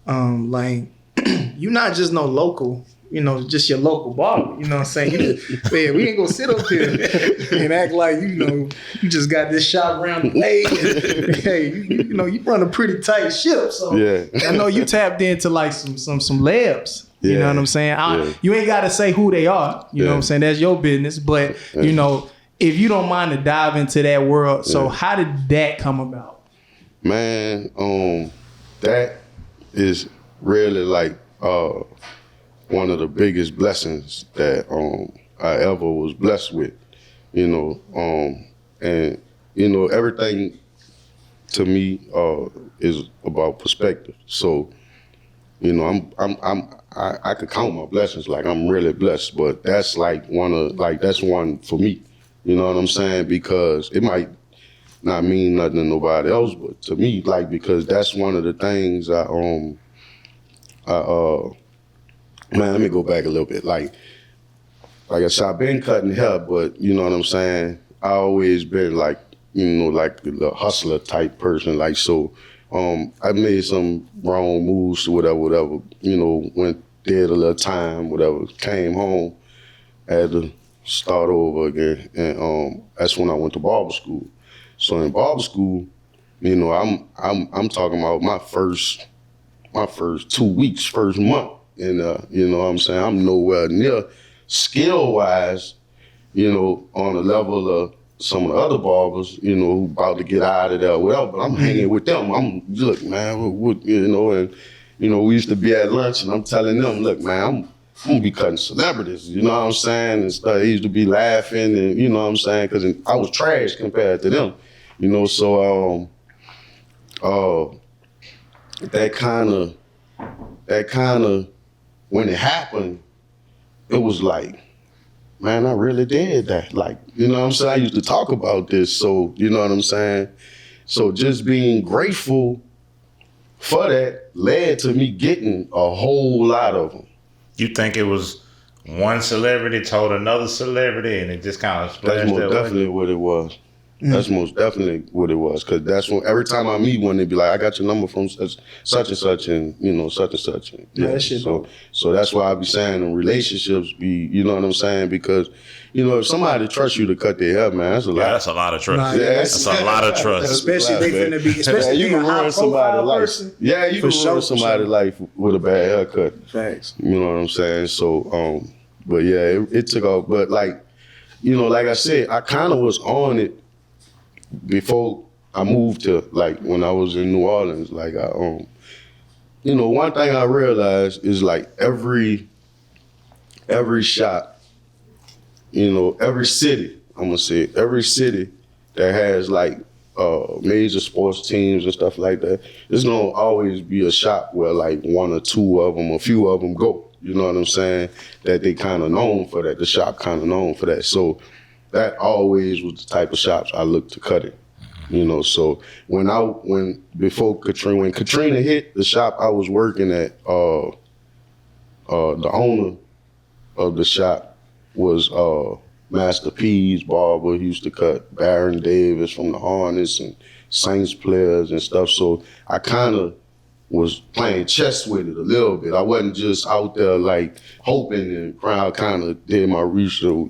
lane, you're not just no local, you know, just your local barber. You know what I'm saying? Man, we ain't gonna sit up here and act like, you know, you just got this shop around the way. And, hey, you know, you run a pretty tight ship. So I know you tapped into like some labs. You know what I'm saying? You ain't got to say who they are. You know what I'm saying? That's your business. But, you know, if you don't mind to dive into that world, so how did that come about? Man, that is really like one of the biggest blessings that I ever was blessed with, you know. And you know, everything to me is about perspective. So, you know, I could count my blessings, like I'm really blessed, but that's like that's one for me. You know what I'm saying? Because it might not mean nothing to nobody else, but to me, like, because that's one of the things man, let me go back a little bit. Like I said, I've been cutting hair, but you know what I'm saying? always been like, like the hustler type person. Like, so I made some wrong moves or whatever, went did a little time, whatever, came home, had to start over again. And that's when I went to barber school. So in barber school, I'm talking about my first 2 weeks, first month. And you know what I'm saying? I'm nowhere near skill-wise, on the level of some of the other barbers, who about to get out of there or whatever, but I'm hanging with them. Look, man, and, we used to be at lunch and I'm telling them, look, man, I'm gonna be cutting celebrities, you know what I'm saying? And stuff. They used to be laughing and, you know what I'm saying? Because I was trash compared to them, so that kind of, when it happened, it was like, man, I really did that. Like, you know what I'm saying? I used to talk about this, so, you know what I'm saying? So just being grateful for that led to me getting a whole lot of them. You think it was one celebrity told another celebrity and it just kind of splashed That's most that definitely way? what it was. That's most definitely what it was. Because that's when, every time I meet one, they be like, I got your number from such and such and, such and such. And, Yeah, that shit so that's why I be saying in relationships be, you know what I'm saying? Because, if somebody trusts you to cut their hair, man, that's a lot. Yeah, that's a lot of trust. Nah, That's a lot of trust. Especially they finna be, especially you being can a high ruin somebody's profile life. person. Yeah, you can ruin somebody's life with a bad haircut. Facts. You know what I'm saying? So, but yeah, it took off. But like, like I said, I kind of was on it before I moved to, like, when I was in New Orleans. Like, one thing I realized is like every shop, every city, I'm gonna say it, every city that has like major sports teams and stuff like that, there's gonna always be a shop where like one or two of them, a few of them go. You know what I'm saying? That they kind of known for that. The shop kind of known for that. So that always was the type of shops I looked to cut it. So when Katrina hit, the shop I was working at, the owner of the shop was Master P's barber. He used to cut Baron Davis from the Hornets and Saints players and stuff. So I kind of was playing chess with it a little bit. I wasn't just out there like hoping and crowd kind of did my research.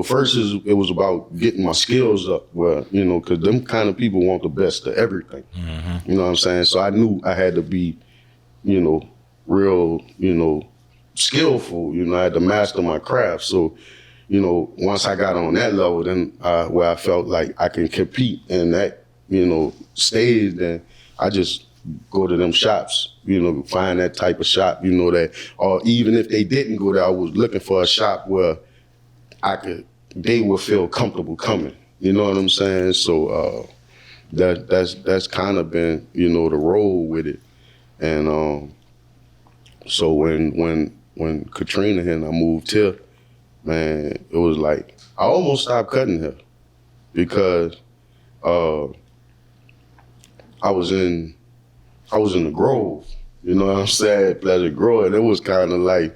First it was about getting my skills up, because them kind of people want the best of everything. Mm-hmm. You know what I'm saying? So I knew I had to be, real, skillful. I had to master my craft. So, once I got on that level, then where I felt like I can compete in that, stage, then I just go to them shops, find that type of shop, that, or even if they didn't go there, I was looking for a shop where they would feel comfortable coming. You know what I'm saying? So that's kind of been, the role with it. And so when Katrina hit and I moved here, man, it was like I almost stopped cutting hair because I was in the Grove, you know what I'm saying, Pleasure Grove, and it was kind of like,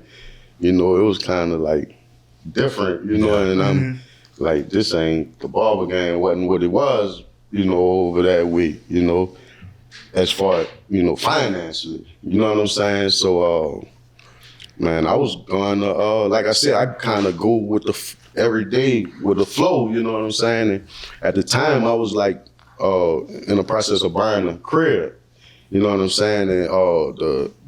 different, and I'm like, this ain't, the barber game wasn't what it was, over that way, as far as, financially, you know what I'm saying? So, man, I was going to, like I said, I kind of go with every day with the flow, you know what I'm saying? And at the time, I was like in the process of buying a crib, you know what I'm saying? And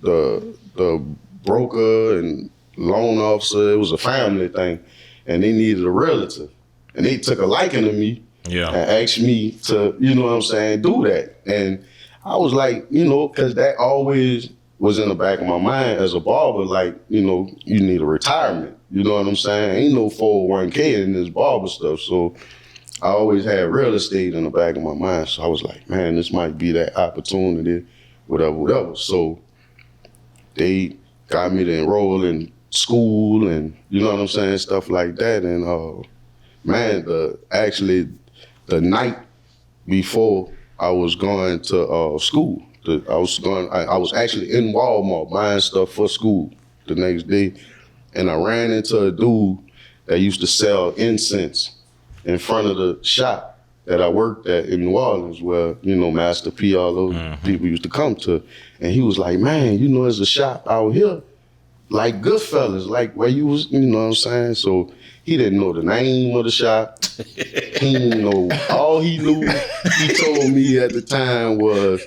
the broker and loan officer, it was a family thing, and they needed a realtor. And they took a liking to me and asked me to, you know what I'm saying, do that. And I was like, because that always was in the back of my mind as a barber, like, you need a retirement. You know what I'm saying? Ain't no 401k in this barber stuff. So I always had real estate in the back of my mind. So I was like, man, this might be that opportunity, whatever. So they got me to enroll in school and, you know what I'm saying, stuff like that. And man, the night before I was going to school, I was actually in Walmart buying stuff for school the next day, and I ran into a dude that used to sell incense in front of the shop that I worked at in New Orleans, where, you know, Master P, all those people used to come to. And he was like, man, you know, there's a shop out here, like Goodfellas, like where you was, you know what I'm saying? So he didn't know the name of the shop. He didn't know. All he knew, he told me at the time was,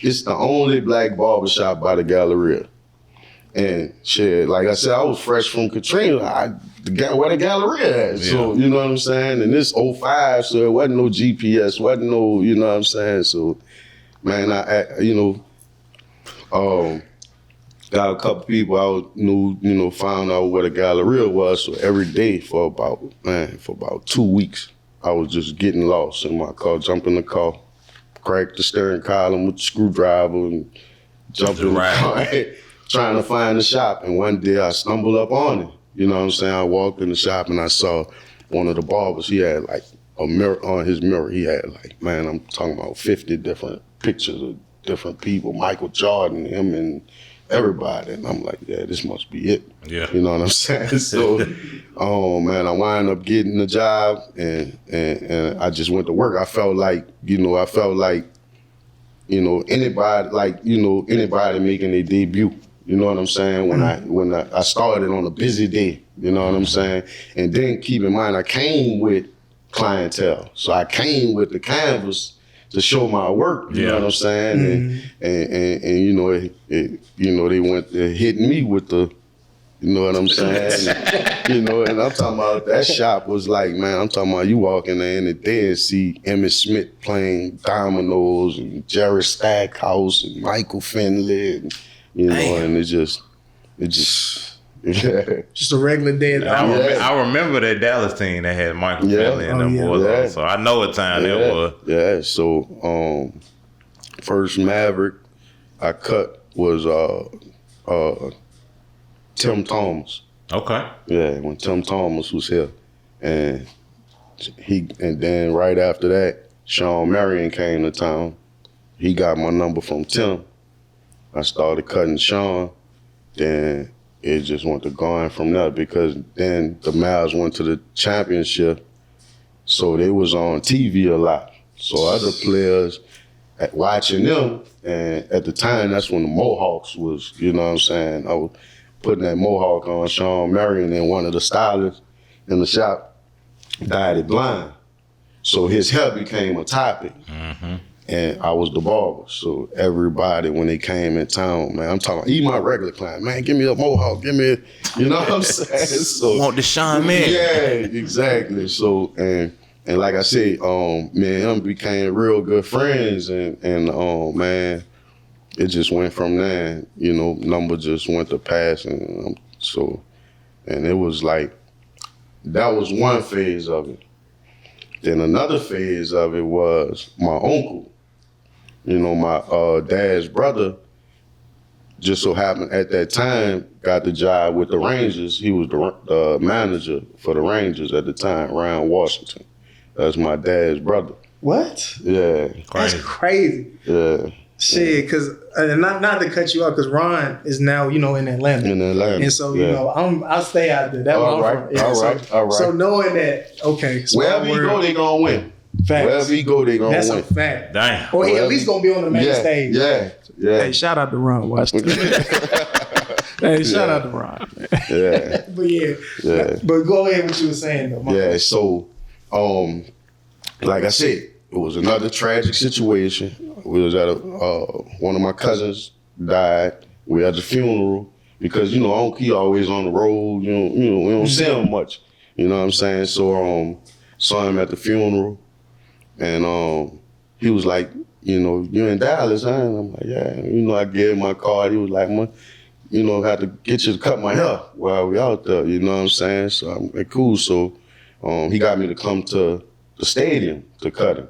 it's the only black barbershop by the Galleria. And shit, like I said, I was fresh from Katrina. Where the Galleria at? So, you know what I'm saying? And this 05, so it wasn't no GPS, wasn't no, you know what I'm saying? So, man, I you know, got a couple people I knew, you know, found out where the Galleria was. So every day for about 2 weeks, I was just getting lost in my car, jump in the car, crack the steering column with the screwdriver and jump in the car, trying to find the shop. And one day I stumbled up on it. You know what I'm saying? I walked in the shop and I saw one of the barbers. He had like a mirror on his mirror. He had like, man, I'm talking about 50 different pictures of different people, Michael Jordan, him and everybody. And I'm like, yeah, this must be it. Yeah. You know what I'm saying? So, man, I wound up getting the job and I just went to work. I felt like anybody making their debut. You know what I'm saying? When I started on a busy day, you know what I'm saying? And then keep in mind, I came with clientele. So I came with the canvas to show my work, you know what I'm saying? And you know, they went hitting me with the, you know what I'm saying? And, you know, and I'm talking about that shop was like, man, I'm talking about you walk in there and see Emmitt Smith playing dominoes and Jerry Stackhouse and Michael Finley and, you know, and it just just a regular day. I remember that Dallas team that had Michael Finley and them boys. So I know what time that was. Yeah. So first Maverick I cut was Tim Thomas. Okay. Yeah, when Tim Thomas was here, and then right after that, Sean Marion came to town. He got my number from Tim. I started cutting Sean, then it just went to going from there because then the Mavs went to the championship, so they was on TV a lot. So other players watching them, and at the time, that's when the Mohawks was, you know what I'm saying? I was putting that Mohawk on Sean Marion, and one of the stylists in the shop dyed it blind. So his hair became a topic. And I was the barber. So everybody, when they came in town, man, I'm talking about, even my regular client, man, give me a Mohawk, give me you know what I'm saying? So, want the Sean man. Yeah, exactly. So, and like I said, me and him became real good friends, and man, it just went from there. You know, number just went to pass, and and it was like, that was one phase of it. Then another phase of it was my uncle. You know, my dad's brother just so happened at that time got the job with the Rangers. He was the manager for the Rangers at the time, Ryan Washington. That's my dad's brother. What? Yeah. That's crazy. Yeah. Shit, because not to cut you off, because Ron is now, you know, in Atlanta. And so, you know, I'll stay out there. That's all right. From. Yeah, all right. So knowing that, okay. Wherever he go, they gonna win. Facts. Wherever he go, they gonna win. That's a fact. Damn. Or he at least gonna be on the main stage. Yeah. Hey, shout out to Ron Washington. Hey, shout out to Ron. Yeah. But go ahead with what you were saying though. Yeah. So, like I said, it was another tragic situation. We was at one of my cousins died. We had the funeral because, you know, he always on the road. You know, we don't see him much. You know what I'm saying? So saw him at the funeral, and he was like, you know, you in Dallas, huh? And I'm like, yeah. You know, I gave him my card. He was like, you know, I had to get you to cut my hair while we out there. You know what I'm saying? So I'm like, cool. So he got me to come to the stadium to cut him.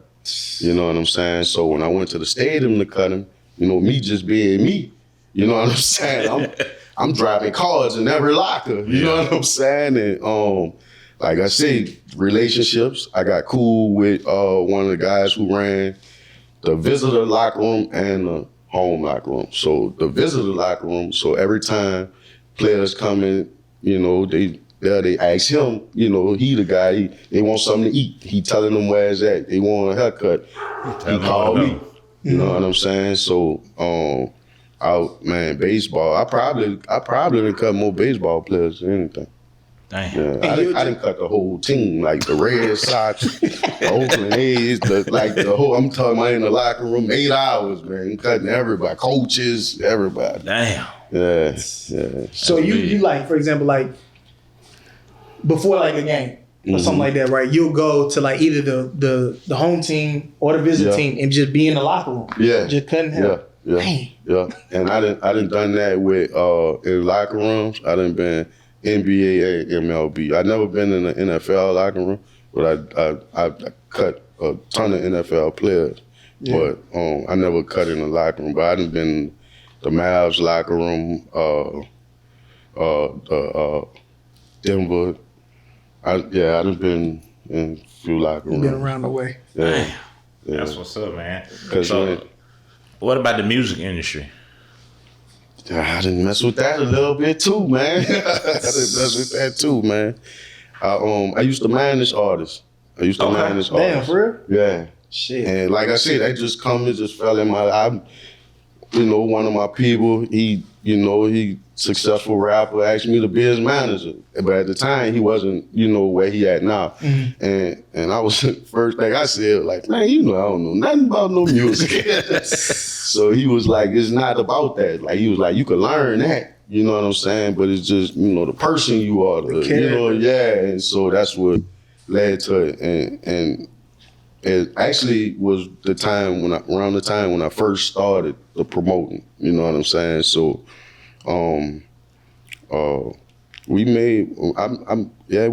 You know what I'm saying? So when I went to the stadium to cut him, you know, me just being me, you know what I'm saying? I'm driving cards in every locker, you know what I'm saying? And like I said, relationships, I got cool with one of the guys who ran the visitor locker room and the home locker room. So the visitor locker room, so every time players come in, you know, they they ask him, you know, he the guy, they want something to eat. He telling them where it's at. They want a haircut. He called me. You know what I'm saying? So, baseball. I probably done cut more baseball players than anything. Damn. Yeah, I didn't cut the whole team, like the Red Sox, the Oakland A's, the whole. I'm talking about in the locker room, 8 hours, man, cutting everybody, coaches, everybody. Damn. Yeah. So you like, for example, like before like a game or something like that, right? You'll go to like either the home team or the visit team and just be in the locker room. Yeah. Just cutting hair. Yeah. And I done done that with in locker rooms. I done been NBA and MLB. I never been in the NFL locker room, but I cut a ton of NFL players. Yeah. But I never cut in the locker room. But I done been in the Mavs locker room, Denver. I done been in a few locker rooms. Been around the way. Yeah. That's what's up, man. So, what about the music industry? I didn't mess with that a little bit too, man. I didn't mess with that too, man. I used to manage artists. Damn, for real? Yeah. Shit. And like I said, that just fell in my. One of my people, he successful rapper, asked me to be his manager. But at the time, he wasn't, where he at now. Mm-hmm. And I was, first thing I said, like, man, I don't know nothing about no music. So he was like, it's not about that. Like, he was like, you can learn that. You know what I'm saying? But it's just, the person you are. And so that's what led to it. And it actually was around the time when I first started the promoting. You know what I'm saying? So, we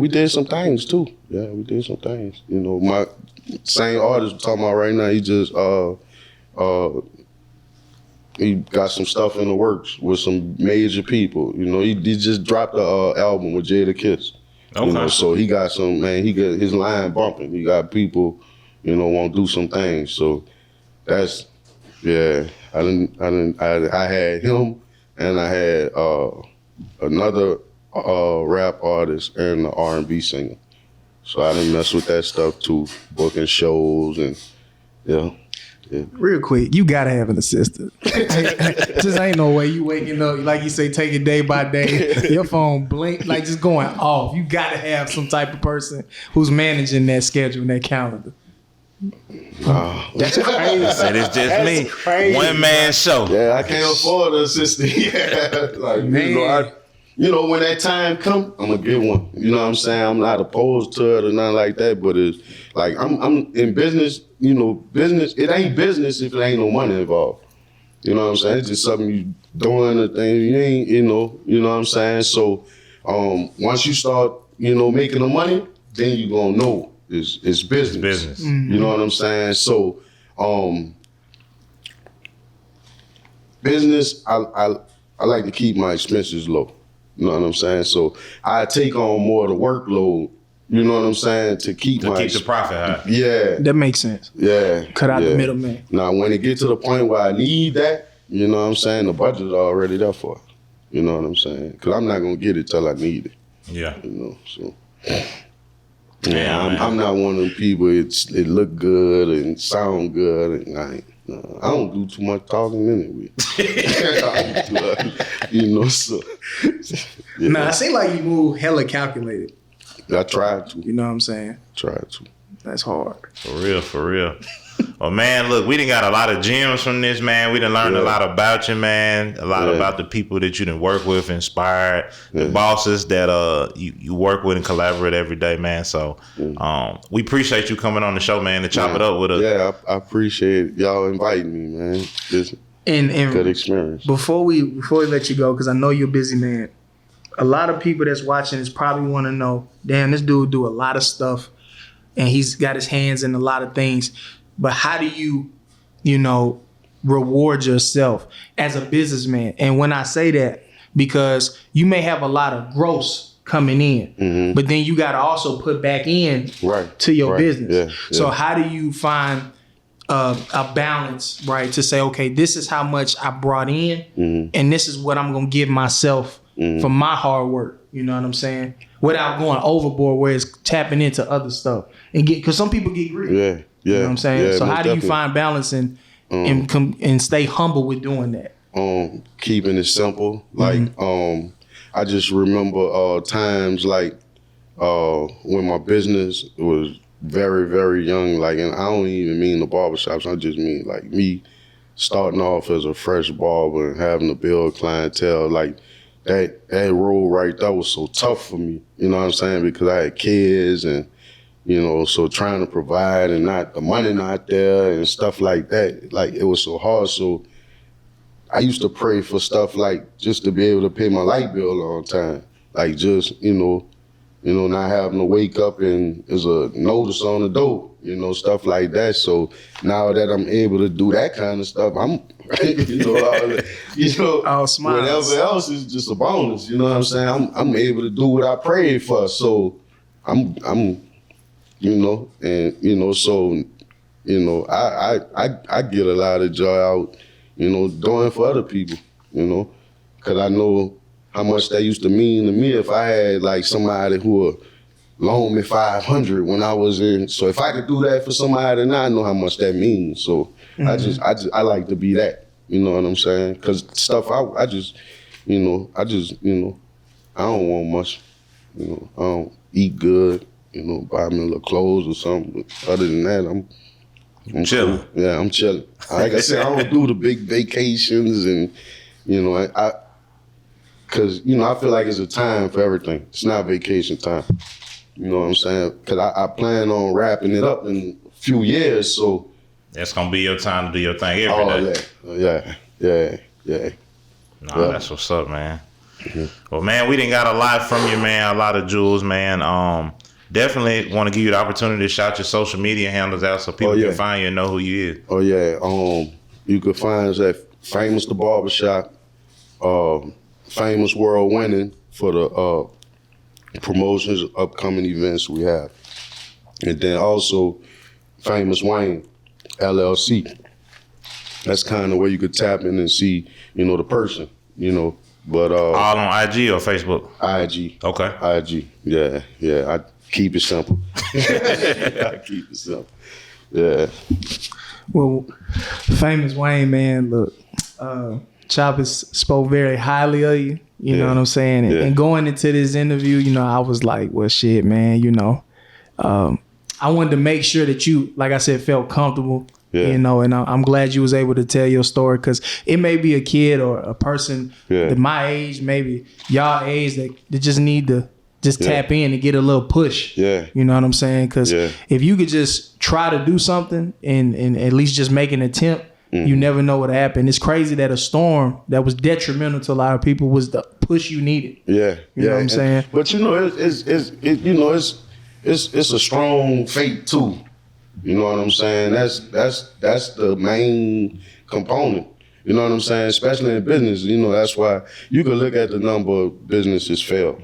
did some things too. Yeah, we did some things. My same artist we're talking about right now, he just he got some stuff in the works with some major people. He just dropped a album with Jada Kiss. Okay. So he got he got his line bumping. He got people, want to do some things. So that's, I had him and I had another rap artist and an R&B singer. So I didn't mess with that stuff too, booking shows and yeah. Real quick, you gotta have an assistant. Just ain't no way you waking up, like you say, take it day by day. Your phone blink, like just going off. You gotta have some type of person who's managing that schedule and that calendar. That's crazy. Said it's just me. Crazy. One man show. Yeah, I can't afford an assistant. When that time come, I'm gonna get one. You know what I'm saying? I'm not opposed to it or nothing like that, but it's like I'm in business. Business. It ain't business if there ain't no money involved. You know what I'm saying? It's just something you doing a thing. You ain't. You know what I'm saying? So once you start, making the money, then you gonna know it's business. Business. Mm-hmm. You know what I'm saying? So business. I like to keep my expenses low. You know what I'm saying? So I take on more of the workload, you know what I'm saying, to keep the profit high. Yeah. That makes sense. Yeah. Cut out the middleman. Now, when it gets to the point where I need that, you know what I'm saying, the budget's already there for it. You know what I'm saying? Because I'm not going to get it till I need it. Yeah. So. Yeah, I'm not one of them people, it look good and sound good, and I don't do too much talking anyway. So. Yeah. Nah, I seem like you move hella calculated. I tried to. You know what I'm saying? Tried to. That's hard. For real. Well, man, look, we done got a lot of gems from this, man. We done learned a lot about you, man. A lot about the people that you done work with, inspired, the bosses that you work with and collaborate every day, man. So we appreciate you coming on the show, man, to chop it up with us. Yeah, I appreciate y'all inviting me, man. It's and good experience. Before we let you go, because I know you're a busy man, a lot of people that's watching is probably want to know, damn, this dude do a lot of stuff and he's got his hands in a lot of things. But how do you reward yourself as a businessman? And when I say that, because you may have a lot of gross coming in, but then you got to also put back in to your business. Yeah. So how do you find a balance, right? To say, okay, this is how much I brought in and this is what I'm going to give myself from my hard work. You know what I'm saying? Without going overboard, where it's tapping into other stuff and because some people get greedy. Yeah, yeah. You know what I'm saying? Yeah, so how do you definitely. find balance and stay humble with doing that? Keeping it simple. Like, I just remember times like when my business was very, very young. Like, and I don't even mean the barbershops. I just mean like me starting off as a fresh barber and having to build clientele. Like that role right there was so tough for me. You know what I'm saying? Because I had kids and, you know, so trying to provide and the money not there and stuff like that. Like, it was so hard. So I used to pray for stuff like just to be able to pay my light bill on time. Like, just, you know, not having to wake up and there's a notice on the door, you know, stuff like that. So now that I'm able to do that kind of stuff, I'm, All smiles. whatever else is just a bonus. You know what I'm saying? I'm able to do what I prayed for. So I'm, you know, and you know, so you know, I get a lot of joy out, you know, doing for other people, you know, because I know how much that used to mean to me if I had like somebody who would loan me $500 when I was in. So if I could do that for somebody now, I know how much that means. So I like to be that, you know what I'm saying? Because stuff I just, you know, I don't want much, you know, I don't eat good, you know, buy me a little clothes or something. But other than that, I'm chilling. Cool. Yeah, I'm chilling. Like I said, I don't do the big vacations and, you know, because, you know, I feel like it's a time for everything. It's not vacation time. You know what I'm saying? Because I plan on wrapping it up in a few years, so. That's going to be your time to do your thing every day. Yeah. Nah, that's what's up, man. Mm-hmm. Well, man, we done got a lot from you, man. A lot of jewels, man. Definitely want to give you the opportunity to shout your social media handles out so people can find you and know who you is. Oh, yeah. You can find us at Famous the Barbershop, Famous World Winning for the promotions, upcoming events we have. And then also Famous Wayne, LLC. That's kind of where you could tap in and see, you know, the person, you know. But all on IG or Facebook? IG. Okay. IG. Yeah. I keep it simple. I keep it simple. Yeah. Well, Famous Wayne, man, look, Chop spoke very highly of you. You know what I'm saying? And going into this interview, you know, I was like, well, shit, man, you know, I wanted to make sure that you, like I said, felt comfortable. Yeah. You know, and I'm glad you was able to tell your story because it may be a kid or a person at my age, maybe y'all age that just need to just tap in and get a little push. Yeah. You know what I'm saying? Because if you could just try to do something and at least just make an attempt, you never know what happened. It's crazy that a storm that was detrimental to a lot of people was the push you needed. Yeah. You know what I'm saying? But you know, it's a strong faith too. You know what I'm saying? That's the main component. You know what I'm saying? Especially in business, you know, that's why you can look at the number of businesses fail.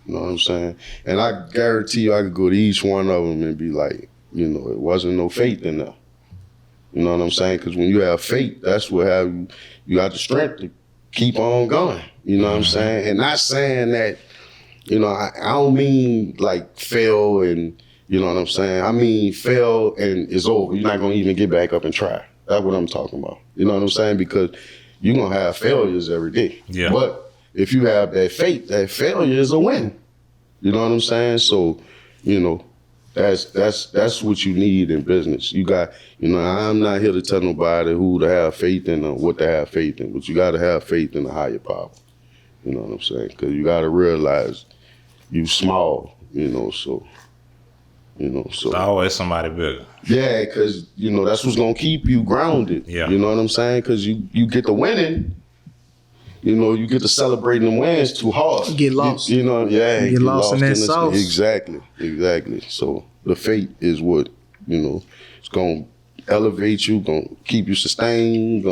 You know what I'm saying? And I guarantee you I could go to each one of them and be like, you know, it wasn't no faith in there. You know what I'm saying? Because when you have faith, that's what you got the strength to keep on going. You know what I'm saying? And not saying that, you know, I don't mean like fail and, you know what I'm saying? I mean, fail and it's over. You're not going to even get back up and try. That's what I'm talking about. You know what I'm saying? Because you're going to have failures every day. Yeah. But if you have that faith, that failure is a win. You know what I'm saying? So, you know, that's what you need in business. You got, you know, I'm not here to tell nobody who to have faith in or what to have faith in, but you got to have faith in a higher power. You know what I'm saying? Because you got to realize you small, you know, so. You know, so always somebody bigger. Yeah, because you know that's what's gonna keep you grounded. Yeah, you know what I'm saying? Because you get the winning, you know, you get to celebrating the wins too hard. You get lost. You know, you get lost in that sauce. Exactly. So the faith is what, you know, it's gonna elevate you, gonna keep you sustained.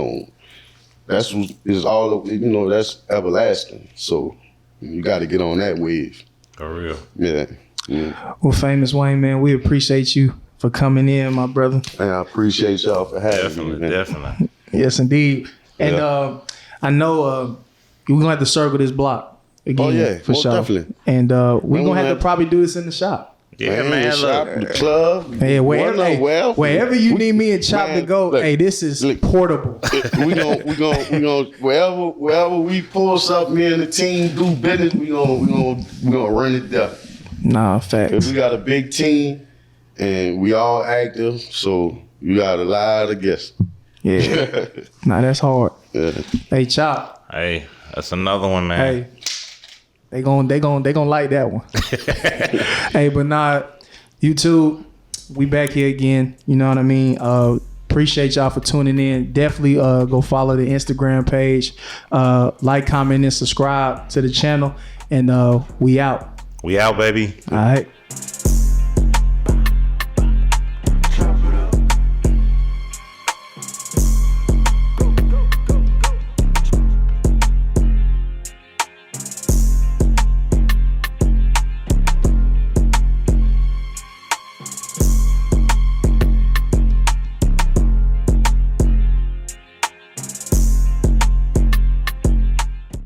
That's what is all. You know, that's everlasting. So you got to get on that wave. For real. Yeah. Well, Famous Wayne, man, we appreciate you for coming in, my brother. And I appreciate y'all for having me. Man. Definitely. Yes, indeed. And I know we're going to have to circle this block. again. Oh, yeah, for most sure. definitely. And we're Man, gonna have to probably do this in the shop. Yeah, Man, man. the shop, Look, the club. Hey, wherever you need me and Chop to go, look, hey, this is portable. we gonna wherever we pull something, me and the team do business, we gonna run it there. Nah, 'Cause facts. we got a big team and we all active, so you got a lot of guests. Yeah. Nah, that's hard. Yeah. Hey, Chop. hey, that's another one, man. Hey, they gonna like that one. Hey, but nah, YouTube, we back here again. You know what I mean? Appreciate y'all for tuning in. Definitely go follow the Instagram page. Like, comment, and subscribe to the channel. And we out. We out, baby. All right.